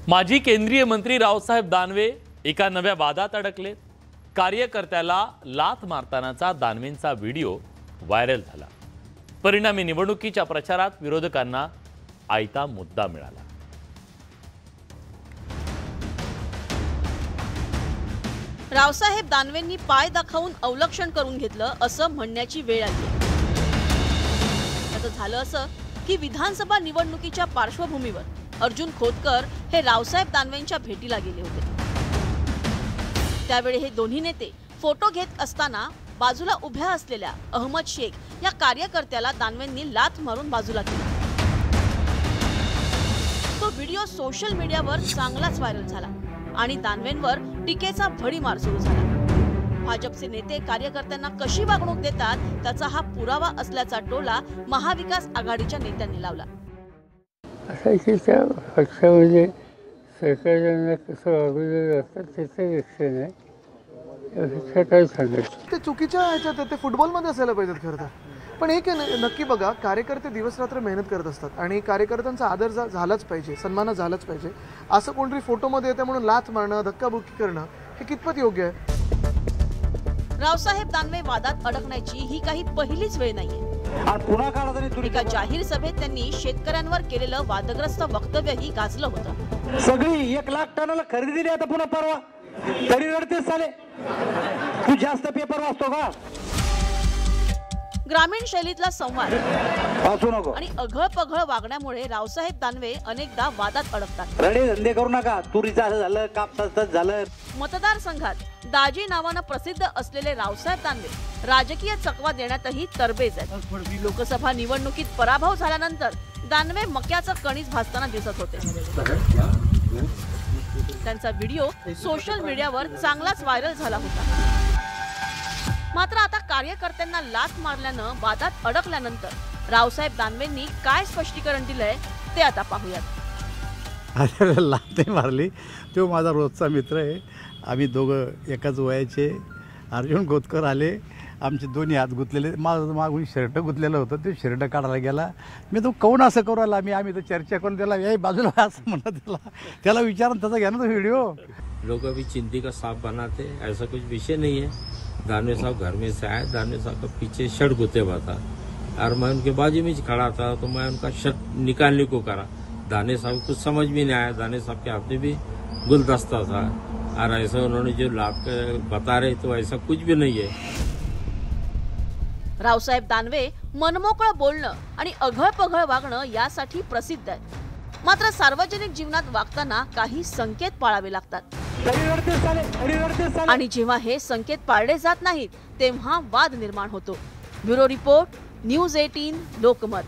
माजी केंद्रीय मंत्री रावसाहेब दानवे एका नव्या वादात अडकले। कार्यकर्त्याला लाथ मारतानाचा दानवेंचा व्हिडिओ व्हायरल झाला। परिणामी निवडणुकीच्या प्रचारात विरोधकांना आयता मुद्दा मिळाला। रावसाहेब दानवेंनी पाय दाखवून अवलक्षण करून घेतलं असं म्हणण्याची वेळ आली। आता झालं असं की विधानसभा निवडणुकीच्या पार्श्वभूमीवर अर्जुन खोतकर हे रावसाहेब दानवेंच्या भेटीला गेले होते। त्यावेळी हे दोन्ही नेते फोटो घेत असताना बाजूला उभ्या असलेल्या अहमद शेख या कार्यकर्त्याला दानवेंनी लाथ मारून बाजूला केला। तो व्हिडिओ सोशल मीडियावर चांगलाच व्हायरल झाला आणि दानवेंवर टीकेचा भडीमार सुरू झाला। भाजपचे नेते कार्यकर्त्यांना कशी वागणूक देतात त्याचा हा पुरावा असल्याचा टोला महाविकास आघाडीच्या नेत्यांनी लावला। त्या पक्षामध्ये सरकारला कसं वागवलं जातं त्याचं लक्षण आहे, यापेक्षा काय सांगायचं। ते चुकीच्या ह्याच्यात ते फुटबॉलमध्ये असायला पाहिजेत खरं तर। पण एक नक्की बघा, कार्यकर्ते दिवस रात्र मेहनत करत असतात आणि कार्यकर्त्यांचा आदर झालाच पाहिजे, सन्मान झालाच पाहिजे। असं कोणतरी फोटोमध्ये येते म्हणून लाथ मारणं, धक्काबुक्की करणं हे कितपत योग्य आहे? रावसाहेब दानवे वादात अडकण्याची ही काही पहिलीच वेळ नाहीये। एका जाहीर सभेत त्यांनी शेतकऱ्यांवर केलेलं वादग्रस्त वक्तव्यही गाजलं होतं। सगळी 1 लाख टनाला खरेदी दिली आता पुन्हा परवा, तरी रडतेच साले। तू जास्त पेपर वाचतो का? ग्रामीण शैलीतला संवाद वाचू नको आणि अघळ-पघळ वागण्यामुळे रावसाहेब दानवे अनेकदा वादात अडकतात। रडे धंदे करू नका, तुरीचं झालं, कापसाचं झालं। मतदारसंघात दाजी नावानं प्रसिद्ध असलेले रावसाहेब दानवे राजकीय चकवा देण्यातही तरबेज आहेत। लोकसभा निवडणुकीत पराभव झाल्यानंतर दानवे मक्याचं कणीस भाजताना दिसत होते। त्यांचा व्हिडिओ सोशल मीडियावर चांगलाच व्हायरल झाला होता। मात्र आता कार्यकर्त्यांना लाथ मारल्यानं वादात अडकल्यानंतर रावसाहेब दानवेंनी काय स्पष्टीकरण दिलंय ते आता पाहूयात। लाथ नाही मारली, तो माझा रोजचा मित्र आहे। आम्ही दोघं एकाच वयाचे। अर्जुन खोतकर आले, आमचे दोन्ही हात गुंतलेले, माझं मागून शर्ट गुंतलेलं होतं, ते शर्ट काढायला गेला। मी तो कोण असं करू राहिला, आम्ही तर चर्चा करून त्याला या बाजूला असं म्हणत त्याला विचारून त्याचा घ्या ना तो व्हिडिओ। लोग अभी चिंदी का सांप बनाते, ऐसा कुछ विषय नहीं है। दानवे साहब घर में से आए, दानवे साहब का पीछे शर्ट गुते हुआ था और मैं उनके बाजू में खड़ा था, तो मैं उनका शर्ट निकालने को करा। दानवे साहब कुछ समझ में नहीं आया, दानवे साहब के हाथ में भी गुलदस्ता था और ऐसा उन्होंने जो लाभ बता रहे तो ऐसा कुछ भी नहीं है। रावसाहेब दानवे मनमोकळं बोलणं आणि अघळ-पघळ वागणं यासाठी प्रसिद्ध आहे। मात्र सार्वजनिक जीवनात वागताना काही संकेत पाळावे लागतात आणि जेव्हा हे संकेत पाळले जात नाहीत तेव्हा वाद निर्माण होतो। Bureau report, news 18 Lokmat.